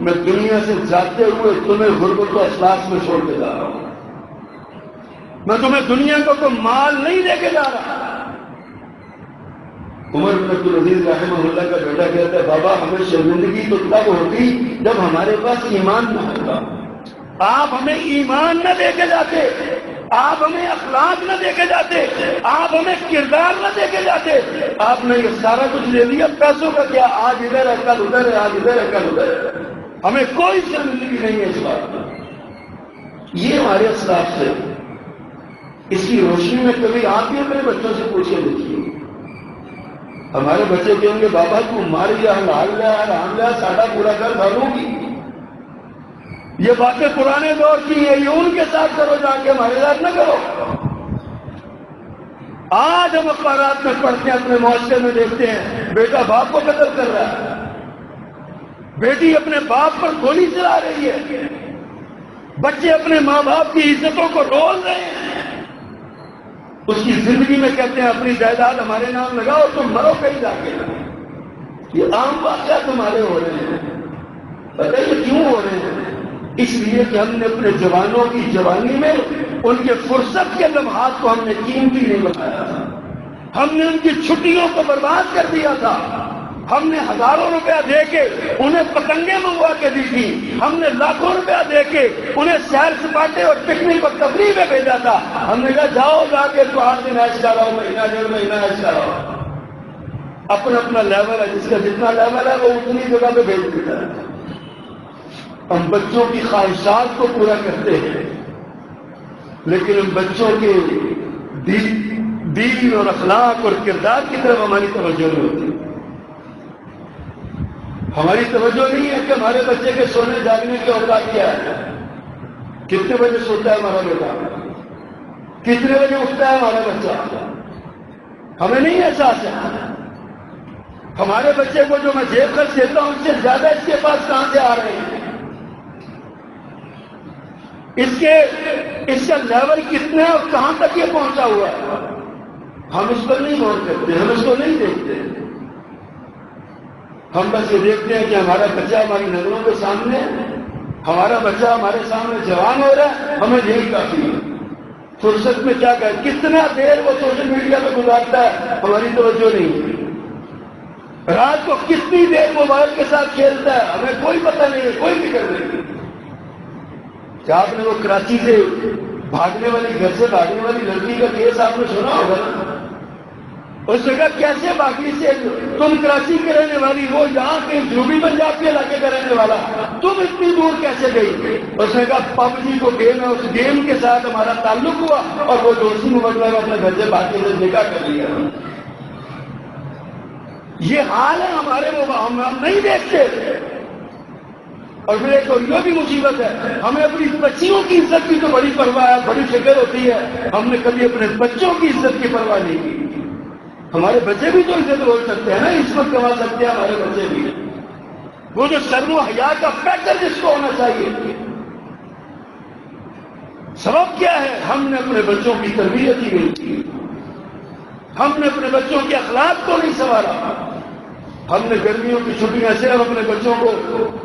میں دنیا سے جاتے ہوئے تمہیں غربت و افلاس میں چھوڑ کے جا رہا ہوں، میں تمہیں دنیا کو کوئی مال نہیں دے کے جا رہا۔ عمر بن عبدالعزیز رحمہ اللہ کا بیٹا کہتا ہے بابا ہمیں شرمندگی تو تب ہوتی جب ہمارے پاس ایمان نہ ہوتا، آپ ہمیں ایمان نہ دے کے جاتے، آپ ہمیں اخلاق نہ دے کے جاتے، آپ ہمیں کردار نہ دے کے جاتے، آپ نے یہ سارا کچھ لے لیا، پیسوں کا کیا، آج ادھر ہے کل ادھر ہے، آج ادھر ہے کل ادھر ہے، ہمیں کوئی شرمندگی نہیں ہے اس بات میں۔ یہ ہمارے اسلاف سے، اس کی روشنی میں کبھی آپ بھی اپنے بچوں سے پوچھ کے دیکھیے. ہمارے بچے کہیں گے بابا تو مار لیا لال لیا رام لیا ساڈا پورا گھر دھالوں گی. یہ باتیں پرانے دور کی ہیں, یہ ان کے ساتھ کرو جا کے ہمارے ساتھ نہ کرو. آج ہم اخبارات میں پڑھتے ہیں, اپنے معاشرے میں دیکھتے ہیں بیٹا باپ کو قتل کر رہا ہے, بیٹی اپنے باپ پر گولی چلا رہی ہے, بچے اپنے ماں باپ کی عزتوں کو رول رہے ہیں. اس کی زندگی میں کہتے ہیں اپنی جائیداد ہمارے نام لگاؤ تم مرو کہیں جا کے. یہ عام واقعات تمہارے ہو رہے ہیں. بتائیے کیوں ہو رہے ہیں؟ اس لیے کہ ہم نے اپنے جوانوں کی جوانی میں ان کے فرصت کے لمحات کو ہم نے قیمتی نہیں بنایا تھا. ہم نے ان کی چھٹیوں کو برباد کر دیا تھا. ہم نے ہزاروں روپیہ دے کے انہیں پتنگیں منگوا کے دی تھی. ہم نے لاکھوں روپیہ دے کے انہیں سیر سپاٹے اور پکنک اور تفریح میں بھیجا تھا. ہم نے کہا جاؤ جا کے تو 8 دن ایش کراؤ, مہینہ ڈیڑھ مہینہ ایش کراؤ. اپنا اپنا لیول ہے, جس کا جتنا لیول ہے وہ اتنی جگہ پہ بھیج دیتا ہے. ہم بچوں کی خواہشات کو پورا کرتے ہیں, لیکن ہم بچوں کے دین اور اخلاق اور کردار کی طرف ہماری توجہ نہیں ہوتی. ہماری توجہ نہیں ہے کہ ہمارے بچے کے سونے جاگنے کے اوقات کیا ہے. کتنے بجے سوتا ہے ہمارا بیٹا, کتنے بجے اٹھتا ہے ہمارا بچہ, ہمیں نہیں احساس ہے. ہمارے بچے کو جو میں جیب خرچ دیتا ہوں اس سے زیادہ اس کے پاس کہاں سے آ رہے ہیں, اس کا لیول کتنا ہے اور کہاں تک یہ پہنچا ہوا ہے. ہم اس پر نہیں غور کرتے, ہم اس کو نہیں دیکھتے. ہم بس یہ دیکھتے ہیں کہ ہمارا بچہ ہماری نظروں کے سامنے, ہمارا بچہ ہمارے سامنے جوان ہو رہا ہے, ہمیں یہی کافی ہے. فرصت میں کیا کہے, کتنا دیر وہ سوشل میڈیا پہ گزارتا ہے ہماری توجہ نہیں. رات کو کتنی دیر موبائل کے ساتھ کھیلتا ہے ہمیں کوئی پتہ نہیں ہے, کوئی فکر نہیں. کیا آپ نے وہ کراچی سے بھاگنے والی, گھر سے بھاگنے والی لڑکی کا کیس آپ نے سنا ہوگا نا؟ اس نے کہا کیسے بھاگی سے, تم کراچی کے رہنے والی, وہ یہاں کے جنوبی پنجاب کے علاقے کا رہنے والا, تم اتنی دور کیسے گئی؟ اس نے کہا پب جی کو گیم ہے, اس گیم کے ساتھ ہمارا تعلق ہوا اور وہ دوستی مبادلہ میں اپنے گھر سے بھاگنے سے نکاح کر لیا. یہ حال ہے ہمارے, ہم نہیں دیکھتے. اور پھر ایک اور یہ بھی مصیبت ہے, ہمیں اپنی بچیوں کی عزت کی تو بڑی پرواہ ہے, بڑی فکر ہوتی ہے. ہم نے کبھی اپنے بچوں کی عزت کی پرواہ نہیں کی. ہمارے بچے بھی تو عزت بول سکتے ہیں نا, عزت کما سکتے ہیں ہمارے بچے بھی. وہ جو شرم و حیا کا فیکٹر جس کو ہونا چاہیے. سبب کیا ہے؟ ہم نے اپنے بچوں کی تربیت ہی نہیں کی, ہم نے اپنے بچوں کے اخلاق کو نہیں سنوارا. ہم نے گرمیوں کی چھٹیاں صرف اپنے بچوں کو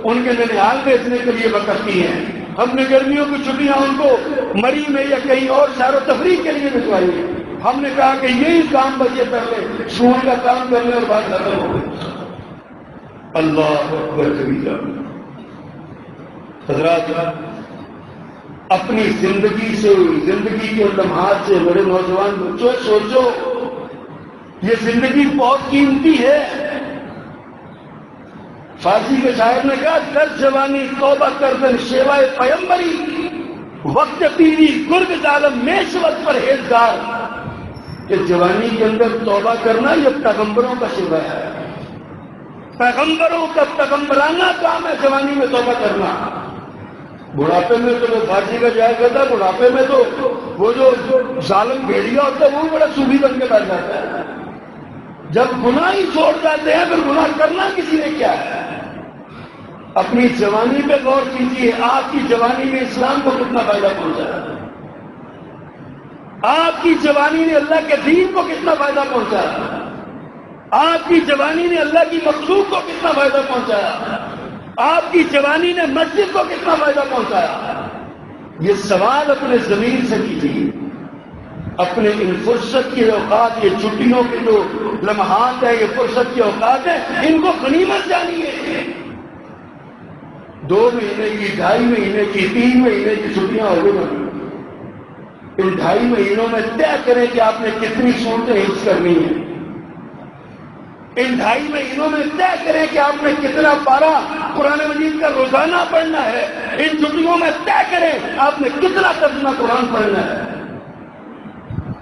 ان کے ننیال بھیجنے کے لیے وقف کی ہیں. ہم نے گرمیوں کی چھٹیاں ان کو مری میں یا کہیں اور سیر و تفریح کے لیے بھجوائی ہیں. ہم نے کہا کہ یہی کام بچے کر لیں, سکول کا کام کر لیں اور بات ختم ہو گئی. اللہ اکبر کبیرہ. حضرات, اپنی زندگی سے, زندگی کے لمحات سے بڑے نوجوان بچوں سوچو, یہ زندگی بہت قیمتی ہے. فارسی کے شاعر نے کہا در جوانی توبہ کردن شیوائے پیمبری, وقت پیری گرگ ظالم میشوت پر ہیزگار. کہ جوانی کے اندر توبہ کرنا یہ پیغمبروں کا شیوا ہے, پیغمبروں کا پیغمبرانہ کام ہے جوانی میں توبہ کرنا. بڑھاپے میں تو وہ فارسی کا جائے کرتا, بڑھاپے میں تو وہ جو ظالم بھیڑیا ہوتا ہے وہ بڑا صوفی بن کے بیٹھ جاتا ہے. جب گناہ ہی چھوڑ جاتے ہیں پھر گناہ کرنا کسی نے کیا ہے. اپنی جوانی پہ غور کیجیے, آپ کی جوانی میں اسلام کو کتنا فائدہ پہنچا ہے, آپ کی جوانی نے اللہ کے دین کو کتنا فائدہ پہنچایا, آپ کی جوانی نے اللہ کی مخلوق کو کتنا فائدہ پہنچایا, آپ کی جوانی نے مسجد کو کتنا فائدہ پہنچایا. یہ سوال اپنے ضمیر سے کیجیے. اپنے ان فرصت کے اوقات, یہ چھٹیوں کے جو لمحات ہیں, یہ فرصت کے اوقات ہیں, ان کو غنیمت جانیے. 2 مہینے کی, 2.5 مہینے کی, 3 مہینے کی چھٹیاں ہو گئی. ان 2.5 مہینوں میں طے کریں کہ آپ نے کتنی صورتیں حفظ کرنی ہیں. ان 2.5 مہینوں میں طے کریں کہ آپ نے کتنا پارہ قرآن مجید کا روزانہ پڑھنا ہے. ان چھٹیوں میں طے کریں آپ نے کتنا ترجمہ قرآن پڑھنا ہے.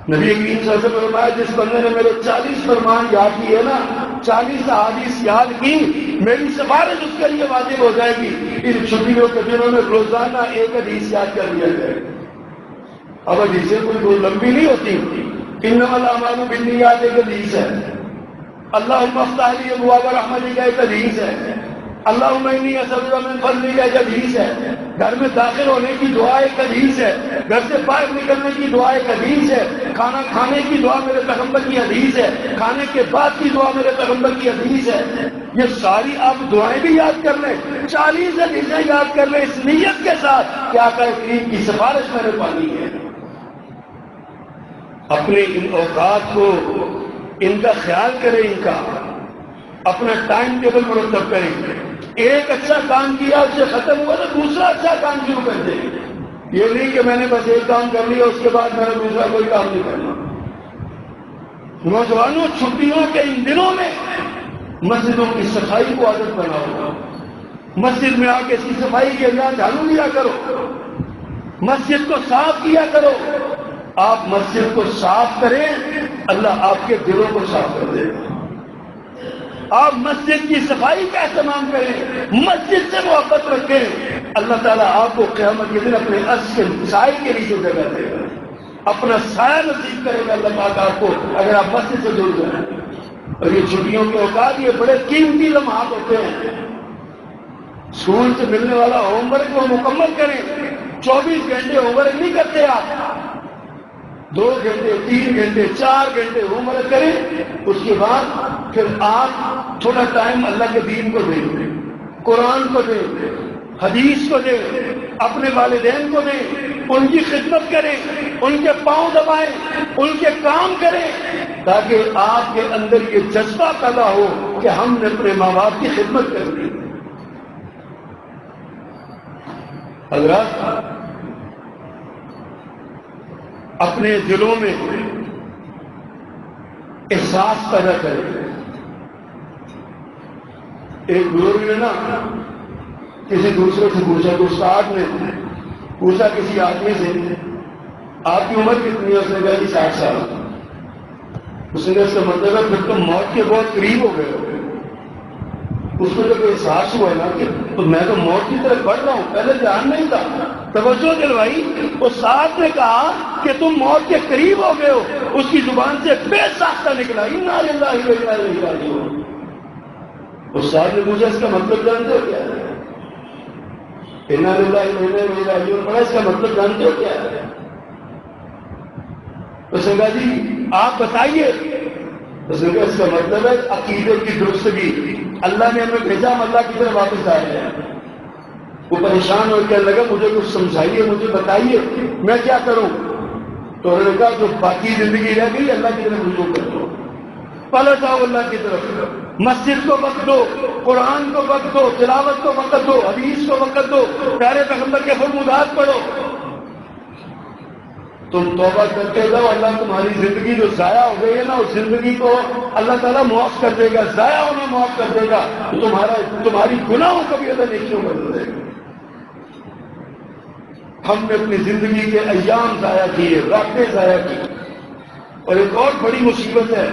نبی کریم صلی اللہ علیہ وسلم نے فرمایا جس بندے نے میرے 40 فرمان یاد کیے نا، 40 احادیث یاد کی، میری سفارش اس کے لیے واجب ہو جائے گی۔ ان چھٹیوں کے دنوں میں روزانہ ایک حدیث یاد کر لیا جائے۔ اب حدیثیں کوئی لمبی نہیں ہوتی، انما الاعمال بالنیات ایک حدیث ہے، اللہم افتح لی ابواب رحمتک ایک حدیث ہے، اللہم انی اسألک من فضلک ایک حدیث ہے، گھر میں داخل ہونے کی دعا ایک حدیث ہے، گھر سے باہر نکلنے کی دعا ایک حدیث ہے، کھانا کھانے کی دعا میرے پیغمبر کی حدیث ہے، کھانے کے بعد کی دعا میرے پیغمبر کی حدیث ہے۔ یہ ساری آپ دعائیں بھی یاد کر لیں، 40 حدیثیں یاد کر لیں اس نیت کے ساتھ کہ آقا کریم کی سفارش میں نے پانی ہے۔ اپنے ان اوقات کو ان کا خیال کریں، ان کا اپنا ٹائم ٹیبل مرتب کریں۔ ایک اچھا کام کیا اس سے ختم ہوا تو دوسرا اچھا کام شروع کر دیں۔ یہ نہیں کہ میں نے بس ایک کام کر لیا اس کے بعد میں نے دوسرا کوئی کام نہیں کرنا۔ نوجوانوں، چھٹیوں کے ان دنوں میں مسجدوں کی صفائی کو عادت بناؤ۔ مسجد میں آ کے اس کی صفائی کے لیے جھاڑو لیا کرو، مسجد کو صاف کیا کرو۔ آپ مسجد کو صاف کریں، اللہ آپ کے دلوں کو صاف کر دے گا۔ آپ مسجد کی صفائی کا اہتمام کریں، مسجد سے محبت رکھیں، اللہ تعالیٰ آپ کو قیامت کے دن اپنے عرش کے سائے کے نیچے جگہ دے گا، اپنا سایہ نصیب کرے گا اللہ پاک آپ کو اگر آپ مسجد سے جڑ جائیں۔ اور یہ چھٹیوں کے اوقات یہ بڑے قیمتی لمحات ہوتے ہیں۔ اسکول سے ملنے والا ہوم ورک کو مکمل کریں۔ 24 گھنٹے ہوم ورک نہیں کرتے آپ، 2 گھنٹے 3 گھنٹے 4 گھنٹے ہوم ورک کریں، اس کے بعد پھر آپ تھوڑا ٹائم اللہ کے دین کو دیں، قرآن کو دیں، حدیث کو دیں، اپنے والدین کو دیں، ان کی خدمت کریں، ان کے پاؤں دبائیں، ان کے کام کریں، تاکہ آپ کے اندر یہ جذبہ پیدا ہو کہ ہم نے اپنے ماں باپ کی خدمت کرنی۔ حضرات، اپنے دلوں میں احساس پیدا کریں۔ ایک بزرگ نے نا کسی دوسرے سے پوچھا، تو استاد نے پوچھا کسی آدمی سے، آپ کی عمر کتنی ہے؟ اس نے کہا کہ 60 سال۔ اس نے کہا اس کا مطلب ہے پھر تم موت کے بہت قریب ہو گئے ہو۔ اس کو جب احساس ہوا نا کہ میں تو موت کی طرف بڑھ رہا ہوں، پہلے دھیان نہیں تھا، توجہ دلوائی، استاد نے کہا کہ تم موت کے قریب ہو گئے ہو، اس کی زبان سے بے ساختہ نکلا، انا للہ و انا الیہ راجعون۔ استاد نے پوچھا اس کا مطلب جانتے ہو کیا ہے؟ انا للہ و انا الیہ راجعون پڑھا، اس کا مطلب جانتے ہو کیا ہے؟ اس نے کہا جی آپ بتائیے۔ اس نے کہا اس کا مطلب ہے عقیدے کی درستگی، اللہ نے ہمیں بھیجا، ہم اللہ کی طرف واپس آئے ہیں۔ وہ پریشان ہو کہنے لگا مجھے کچھ سمجھائیے، مجھے بتائیے میں کیا کروں؟ تو انہوں نے کہا جو باقی زندگی رہ گئی اللہ کی طرف رجوع کر دو، پلٹ آؤ اللہ کی طرف، مسجد کو وقت دو، قرآن کو وقت دو، تلاوت کو وقت دو، حدیث کو وقت دو، پیارے پیغمبر کے فرمودات پڑھو۔ تم توبہ کرتے جاؤ، اللہ تمہاری زندگی جو ضائع ہو گئی ہے نا، اس زندگی کو اللہ تعالیٰ معاف کر دے گا، ضائع ہونا معاف کر دے گا، تمہاری گناہوں کو بھی اللہ نیکیوں بدل دے گا۔ ہم نے اپنی زندگی کے ایام ضائع کیے، راتیں ضائع کی، اور ایک اور بڑی مصیبت ہے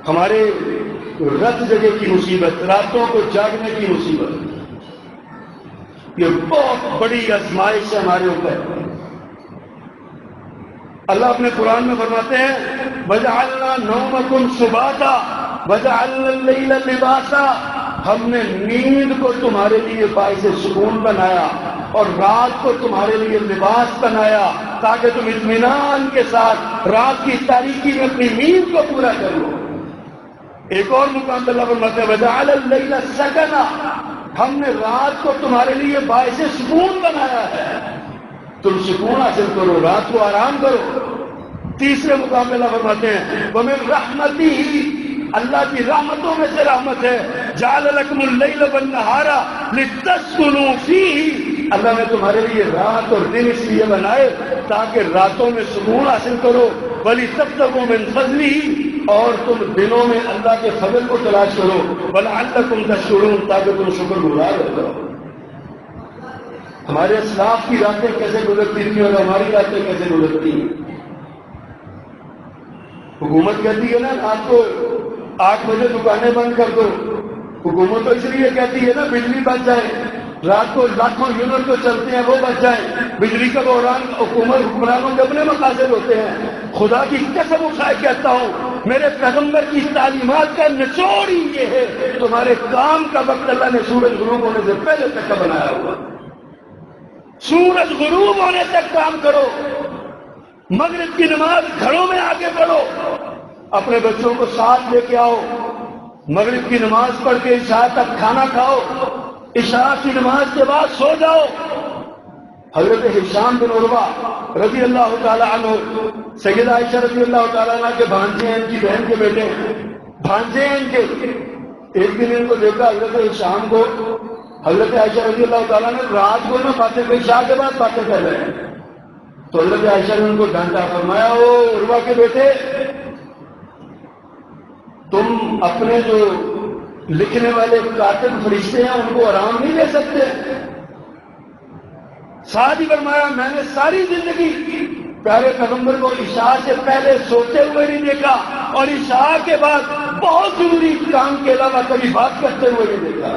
ہمارے رت جگہ کی مصیبت، راتوں کو جاگنے کی مصیبت۔ یہ بہت بڑی آزمائش ہے ہمارے اوپر۔ اللہ اپنے قرآن میں فرماتے ہیں وَجَعَلْنَا نَوْمَكُمْ سُبَاتًا وَجَعَلْنَا اللَّيْلَ لِبَاسًا، ہم نے نیند کو تمہارے لیے باعث سکون بنایا اور رات کو تمہارے لیے لباس بنایا تاکہ تم اطمینان کے ساتھ رات کی تاریکی میں اپنی نیند کو پورا کر لو۔ ایک اور مقام اللہ فرماتے ہیں وَجَعَلَ اللَّيْلَ سَكَنًا، ہم نے رات کو تمہارے لیے باعث سکون بنایا ہے، تم سکون حاصل کرو، رات کو آرام کرو۔ تیسرے مقام میں اللہ فرماتے ہیں وَمِن رَحْمَتِهِ، اللہ کی رحمتوں میں سے رحمت ہے جَعَلَ لَكُمُ اللَّيْلَ وَالنَّهَارَ لِتَسْكُنُوا فِيهِ، اللہ نے تمہارے لیے رات اور دن اس لیے بنائے تاکہ راتوں میں سکون حاصل کرو، وَلِتَبْتَغُوا مِن فَضْلِهِ، اور تم دنوں میں اللہ کے فضل کو تلاش کرو، وَلَعَلَّكُمْ تَشْكُرُونَ، تاکہ تم شکر گزار ہو جاؤ۔ ہمارے اسلاف کی راتیں کیسے گزرتی تھیں اور ہماری راتیں کیسے گزرتی ہیں۔ حکومت کہتی ہے نا رات کو 8 بجے دکانیں بند کر دو، حکومت تو اس لیے کہتی ہے نا بجلی بچ جائے، رات کو لاکھوں یونٹ جو چلتے ہیں وہ بچ جائیں، بجلی کا بحران حکمرانوں کے اپنے مقاصد ہوتے ہیں۔ خدا کی قسم اٹھائے کہتا ہوں، میرے پیغمبر کی تعلیمات کا نچوڑ ہی یہ ہے، تمہارے کام کا وقت اللہ نے سورج غروب ہونے سے پہلے تک کا بنایا ہوا، سورج غروب ہونے تک کام کرو، مغرب کی نماز گھروں میں آ کے پڑھو، اپنے بچوں کو ساتھ لے کے آؤ، مغرب کی نماز پڑھ کے عشاء تک کھانا کھاؤ، عشاء کی نماز کے بعد سو جاؤ۔ حضرت ہشام بن عروہ رضی اللہ تعالی عنہ، سیدہ عائشہ رضی اللہ تعالیٰ عنہ کے بھانجے ہیں، ان کی بہن کے بیٹے ہیں، بھانجے ہیں ان کے۔ ایک دن ان کو دیکھا حضرت ہشام کو، حضرت عائشہ رضی اللہ تعالیٰ نے رات کو نہ باتیں کر، عشاء کے بعد باتیں کر رہے ہیں، تو حضرت عائشہ نے ان کو ڈانٹا، فرمایا او عروہ کے بیٹے، تم اپنے جو لکھنے والے کاتب فرشتے ہیں ان کو آرام نہیں دے سکتے؟ ساتھ ہی فرمایا میں نے ساری زندگی پیارے پیغمبر کو عشاء سے پہلے سوتے ہوئے نہیں دیکھا اور عشاء کے بعد بہت ضروری کام کے علاوہ کبھی بات کرتے ہوئے نہیں دیکھا۔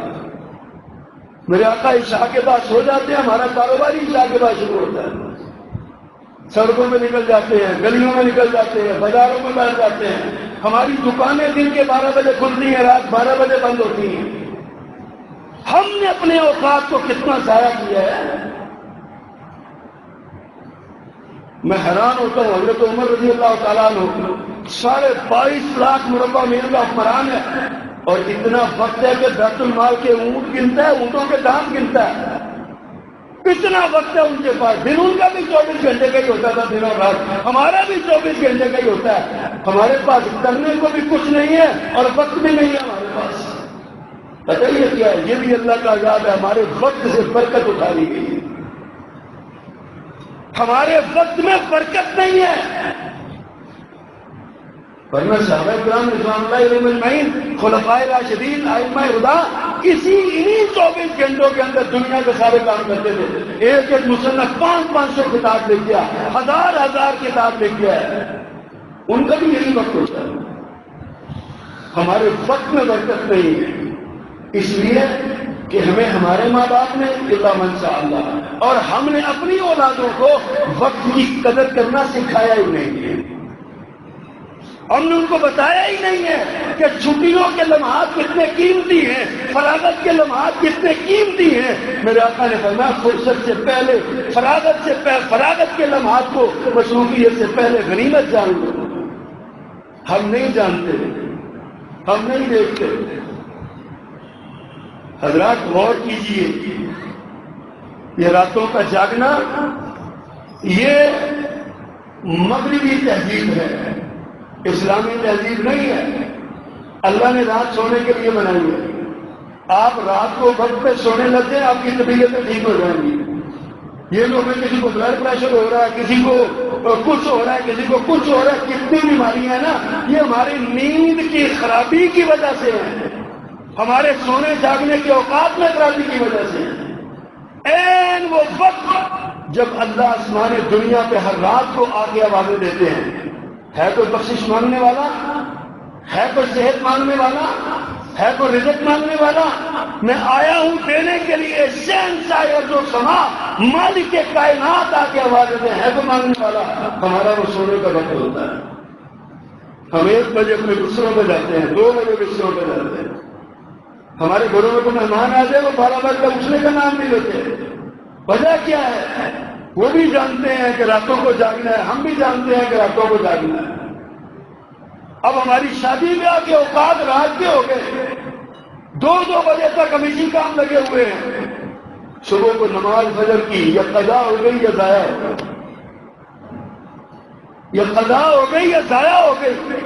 میرے آقا عشاء کے بعد سو جاتے ہیں، ہمارا کاروبار ہی عشاء کے بعد شروع ہوتا ہے، سڑکوں میں نکل جاتے ہیں، گلیوں میں نکل جاتے ہیں، بازاروں میں بیٹھ جاتے ہیں، ہماری دکانیں دن کے 12 بجے کھلتی ہیں، رات 12 بجے بند ہوتی ہیں۔ ہم نے اپنے اوقات کو کتنا ضائع کیا ہے۔ میں حیران ہوتا ہوں، حضرت عمر رضی اللہ تعالیٰ عنہ 22.5 لاکھ مربع میل کا حکمران ہے اور اتنا وقت ہے کہ بیت المال کے اونٹ گنتا ہے، اونٹوں کے دام گنتا ہے، اتنا وقت ہے ان کے پاس۔ دن ان کا بھی 24 گھنٹے کا ہی ہوتا تھا، دن اور رات ہمارا بھی 24 گھنٹے کا ہی ہوتا ہے۔ ہمارے پاس کرنے کو بھی کچھ نہیں ہے اور وقت بھی نہیں ہے ہمارے پاس۔ پتہ یہ کیا ہے؟ یہ بھی اللہ کا عذاب ہے، ہمارے وقت سے برکت اٹھا لی گئی ہے، ہمارے وقت میں برکت نہیں ہے۔ ورنہ صحابہ کرام رضوان اللہ علیہم اجمعین، خلفائے راشدین، ائمہ ہدی انہی 24 گھنٹوں کے اندر دنیا کے سارے کام کرتے تھے۔ ایک ایک مصنف 500 کتاب لکھ گیا، 1000 کتاب لکھ گیا ہے، ان کا بھی یہی وقت ہوتا ہے۔ ہمارے وقت میں برکت نہیں ہے، اس لیے کہ ہمیں ہمارے ماں باپ نے الا من شاء اللہ، اور ہم نے اپنی اولادوں کو وقت کی قدر کرنا سکھایا ہی نہیں ہے۔ ہم نے ان کو بتایا ہی نہیں ہے کہ چھٹیوں کے لمحات کتنے قیمتی ہیں، فراغت کے لمحات کتنے قیمتی ہیں۔ میرے آقا نے فرمایا فرصت سے پہلے، فراغت کے لمحات کو مصروفیت سے پہلے غنیمت جان لو۔ ہم نہیں جانتے، ہم نہیں دیکھتے۔ حضرات غور کیجئے، یہ راتوں کا جاگنا یہ مغربی تہذیب ہے، اسلامی تہذیب نہیں ہے۔ اللہ نے رات سونے کے لیے بنائی ہے، آپ رات کو وقت پہ سونے لگتے ہیں، آپ کی طبیعتیں ٹھیک ہو جائیں گی۔ یہ لوگ کسی کو بلڈ پریشر ہو رہا ہے، کسی کو کچھ ہو رہا ہے، کسی کو کچھ ہو رہا ہے، کتنی بیماریاں ہیں نا، یہ ہماری نیند کی خرابی کی وجہ سے ہے، ہمارے سونے جاگنے کے اوقات میں خرابی کی وجہ سے ہے۔ این وہ وقت جب اللہ آسمان دنیا پہ ہر رات کو آگے آوازیں دیتے ہیں، ہے کوئی بخشش مانگنے والا، ہے کوئی صحت مانگنے والا، ہے کوئی رزق مانگنے والا، میں آیا ہوں دینے کے لیے، شہنشاہ ارض و سما، مالک کائنات آ کے آواز دیتے ہیں، ہے کوئی مانگنے والا۔ ہمارا وہ سونے کا وقت ہوتا ہے، ہم 1 بجے اپنے بستروں پہ جاتے ہیں، 2 بجے بستروں پہ جاتے ہیں، ہمارے گھروں میں کوئی مہمان آ جائے وہ 12 بجے تک اٹھنے کا نام نہیں لیتے۔ وجہ کیا ہے؟ وہ بھی جانتے ہیں کہ راتوں کو جاگنا ہے، ہم بھی جانتے ہیں کہ راتوں کو جاگنا ہے۔ اب ہماری شادی بیاہ کے اوقات رات کے ہو گئے، 2 بجے تک ہم اسی کام لگے ہوئے ہیں۔ صبح کو نماز فجر کی یا قضا ہو گئی یا ضائع ہو گئی، یا قضا ہو گئی یا ضائع ہو گئی۔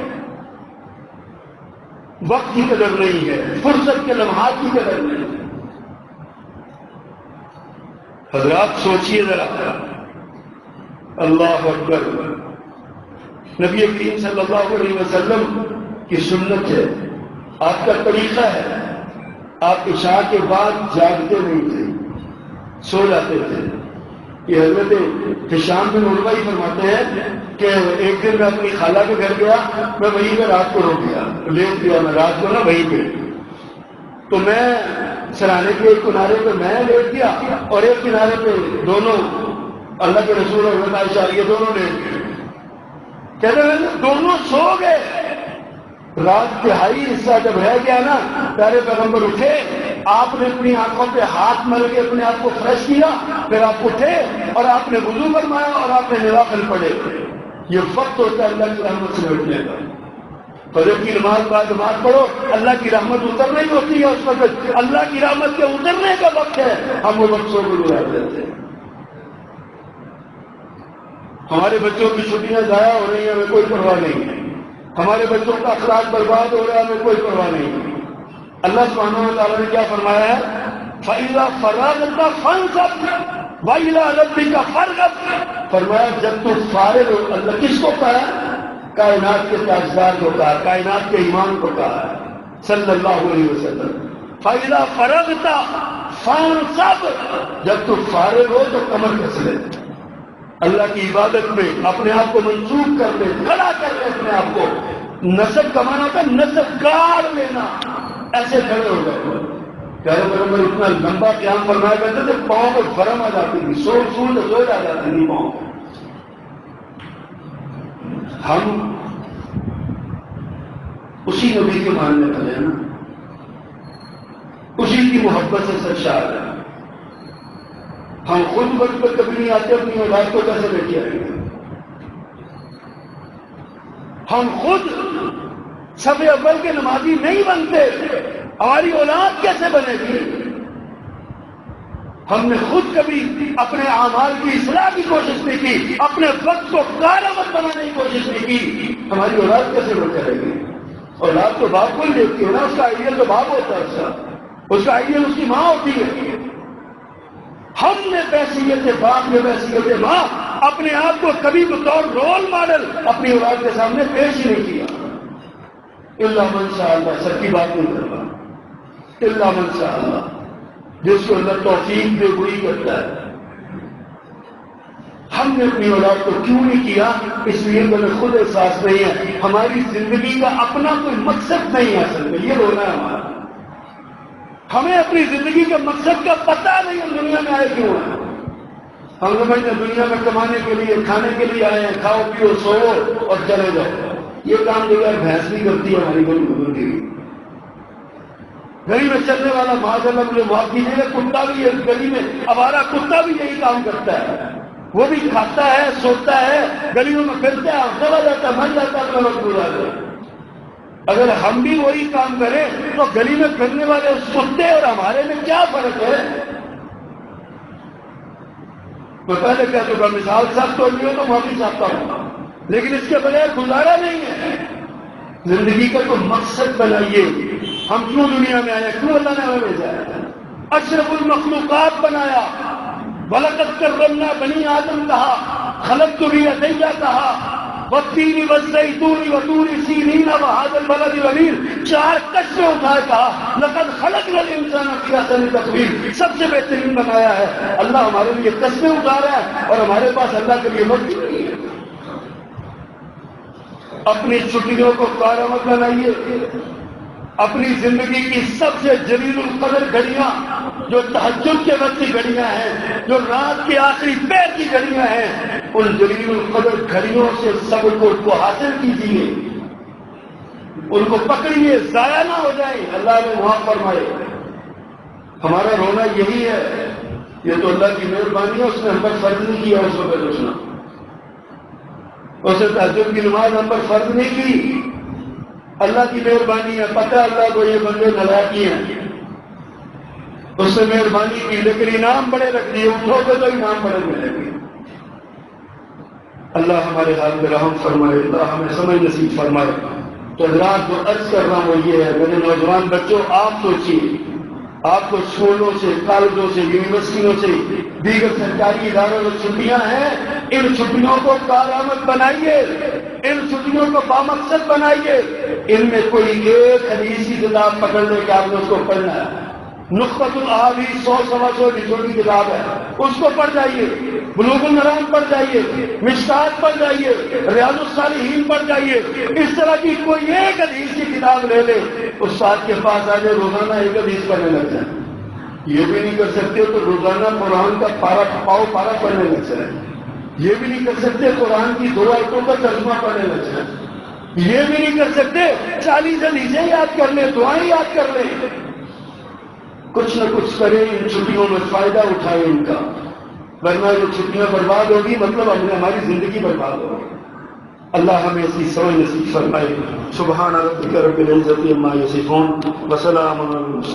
وقت کی قدر نہیں ہے، فرصت کے لمحات کی قدر نہیں ہے۔ حضرات سوچئے ذرا، اللہ اکبر، نبی کریم صلی اللہ علیہ وسلم کی سنت ہے، آپ کا طریقہ ہے، آپ عشاء کے بعد جاگتے نہیں تھے، سو جاتے تھے۔ یہ حضرت ہشام بن عروہ ہی فرماتے ہیں کہ ایک دن میں اپنی خالہ کے گھر گیا، میں وہیں پہ رات کو رک گیا، لیٹ گیا میں رات کو نا وہیں پہ، تو میں سرانے کے ایک کنارے پہ میں لیٹ گیا اور ایک کنارے پہ دونوں اللہ کے رسول اور حضرت عائشہ یہ دونوں لیٹ گئے، کہتے ہیں دونوں سو گئے۔ رات تہائی حصہ جب رہ گیا نا، پیارے پیغمبر اٹھے، آپ نے اپنی آنکھوں پہ ہاتھ مل کے اپنے آپ کو فریش کیا، پھر آپ اٹھے اور آپ نے وضو فرمایا اور آپ نے نوافل پڑھے۔ یہ وقت ہوتا ہے اللہ کی رحمت سے اٹھنے کا۔ فجر کی نماز بعد نماز پڑھو، اللہ کی رحمت اترنے کی ہوتی ہے، اس وقت اللہ کی رحمت کے اترنے کا وقت ہے، ہم وہ بچوں کو گزار دیتے ہیں۔ ہمارے بچوں کی چھٹیاں ضائع ہو رہی ہیں، ہمیں کوئی پرواہ نہیں ہے، ہمارے بچوں کا اخلاق برباد ہو رہا ہے، ہمیں کوئی پرواہ نہیں ہے۔ اللہ سبحانہ و تعالیٰ نے کیا فرمایا ہے؟ فَإِذَا فَرَغْتَ فَانْصَبْ وَإِلَىٰ رَبِّكَ فَارْغَب۔ فرمایا جب تو فارغ ہو، اللہ کس کو کہا؟ کائنات کے تاجدار کو کہا، کائنات کے امام کو کہا صلی اللہ علیہ وسلم۔ فَإِذَا فَرَغْتَ فَانْصَبْ، جب تو فارغ ہو تو کمر کس لے، اللہ کی عبادت میں اپنے آپ کو منسوخ کر لے، کھڑا کر لے اپنے آپ کو۔ نصب کمانا تھا، نصب گاڑ لینا، ایسے کھڑے ہو گئے۔ پیارے پیغمبر اتنا لمبا قیام فرمایا کرتے تھے، پاؤں کو فرم آ جاتی تھی، سول آ جاتی تھی پاؤں کو۔ ہم اسی نبی کے ماننے والے ہیں نا، اسی کی محبت سے سرشار ہیں۔ ہم خود وقت پر کبھی نہیں آتے، اپنی اولاد کو کیسے لے کے آئیں گے؟ ہم خود صف اول کے نمازی نہیں بنتے، ہماری اولاد کیسے بنے گی؟ ہم نے خود کبھی اپنے اعمال کی اصلاح کی کوشش نہیں کی، اپنے وقت کو کارآمد بنانے کی کوشش نہیں کی، ہماری اولاد کیسے وہ کرے گی؟ اولاد تو باپ کو ہی دیکھتی ہے نا، اس کا آئیڈیل تو باپ ہوتا ہے، اس کا آئیڈیل اس کی ماں ہوتی ہے۔ ہم نے بحیثیت باپ نے بحیثیت ماں اپنے آپ کو کبھی بطور رول ماڈل اپنی اولاد کے سامنے پیش ہی نہیں کیا۔ اللہ من شاء اللہ، سب کی بات نہیں کرتا، اللہ من شاء اللہ، جس کو اللہ توفیق دے وہی کرتا ہے۔ ہم نے اپنی اولاد کو کیوں نہیں کیا؟ اس لیے ہمیں خود احساس نہیں ہے، ہماری زندگی کا اپنا کوئی مقصد نہیں ہے، اصل میں یہ رونا ہے ہمارا۔ ہمیں اپنی زندگی کے مقصد کا پتہ نہیں، ہم دنیا میں آئے کیوں ہیں؟ ہم سمجھتے ہیں دنیا میں کمانے کے لیے، کھانے کے لیے آئے ہیں، کھاؤ پیو سو اور چلے جاؤ۔ یہ کام جو ہے بھینس بھی کرتی ہے ہماری بڑی بزرگی کی۔ گلی میں چلنے والا معاذ اللہ مجھے معاف کیجیے گا، کتا بھی ہے گلی میں، آوارہ کتا بھی یہی کام کرتا ہے، وہ بھی کھاتا ہے، سوتا ہے، گلیوں میں پھرتا ہے، چلا جاتا ہے، مر جاتا ہے، اپنا وقت گزارتا ہے۔ اگر ہم بھی وہی کام کریں تو گلی میں پھرنے والے اس کتے اور ہمارے میں کیا فرق ہے؟ میں پہلے کہہ چکا، مثال سخت ہوگی ہو تو معافی چاہتا ہوں، لیکن اس کے بغیر گزارا نہیں ہے۔ زندگی کا کوئی مقصد بنائیے، ہم کیوں دنیا میں آئے، کیوں اللہ نے ہمیں بھیجا ہے؟ اشرف المخلوقات بنایا، وَلَقَدْ كَرَّمْنَا بَنِي آدم کہا، خَلَقْتُ بِيَدَيَّ کہا، وَالتِّينِ وَالزَّيْتُونِ وَطُورِ سِينِينَ وَهَٰذَا الْبَلَدِ الْأَمِينِ، چار قسمیں اٹھائے کہا، لَقَدْ خَلَقْنَا الْإِنسَانَ فِي أَحْسَنِ تَقْوِيمٍ، سب سے بہترین بنایا ہے۔ اللہ ہمارے لیے قسمیں اٹھا رہا ہے اور ہمارے پاس اللہ کے لیے وقت نہیں ہے۔ اپنی چھٹیوں کو کارآمد بنائیے، اپنی زندگی کی سب سے جلیل القدر گھڑیاں جو تہجد کے وقت کی گھڑیاں ہیں، جو رات کے آخری پہر کی گھڑیاں ہیں، ان جلیل القدر گھڑیوں سے سبق کو حاصل کیجیے، ان کو پکڑیے، ضائع نہ ہو جائے، اللہ نے وہاں فرمائے۔ ہمارا رونا یہی ہے، یہ تو اللہ کی مہربانی ہے، اس نے ہم پر فرض نہیں کیا اس وقت رونا، اسے تہجد کی نماز ہم پر فرض نہیں کی، اللہ کی مہربانی ہے، پتہ اللہ کو یہ بندے نلاکی ہیں، اس سے مہربانی کی، لیکن انعام بڑے رکھ دیے، اٹھو گے تو انعام بڑے ملیں گے۔ اللہ ہمارے حال میں رحم فرمائے، اللہ ہمیں سمجھ نصیب فرمائے۔ تو حضرات جو عرض کر رہا ہوں وہ یہ ہے، میرے نوجوان بچوں، آپ سوچیے، آپ کو اسکولوں سے، کالجوں سے، یونیورسٹیوں سے، دیگر سرکاری اداروں میں چھٹیاں ہیں، ان چھٹیوں کو کارآمد بنائیے، ان چھٹیوں کو بامقصد بنائیے، ان میں کوئی ایک حدیث کی کتاب پکڑ لے کے آپ نے اس کو پڑھنا ہے، نخبۃ الاحادیث 100-125 جلدوں کی کتاب ہے، اس کو پڑھ جائیے، بلوغ المرام پڑھ جائیے، مشکات پڑھ جائیے، ریاض الصالحین پڑھ جائیے، اس طرح کی کوئی ایک حدیث کی کتاب لے لے، استاد کے پاس آ جائے، روزانہ ایک حدیث پڑھنے لگ جائیں۔ یہ بھی نہیں کر سکتے تو روزانہ قرآن کا پارا پڑھنے لگ جائیں۔ یہ بھی نہیں کر سکتے قرآن کی 2 آیتوں کا ترجمہ پڑھنے لگ جائیں۔ یہ بھی نہیں کر سکتے 40 حدیثیں یاد کر لیں، دعائیں یاد کر لیں۔ کچھ نہ کچھ کریں، ان چھٹیوں میں فائدہ اٹھائیں ان کا، ورنہ یہ چھٹیاں برباد ہوگی مطلب ہماری زندگی برباد ہوگی۔ اللہ ہمیں اسی سمجھ نصیب فرمائے۔ سبحان ربک رب العزت عما یصفون وسلام علی المرسلین۔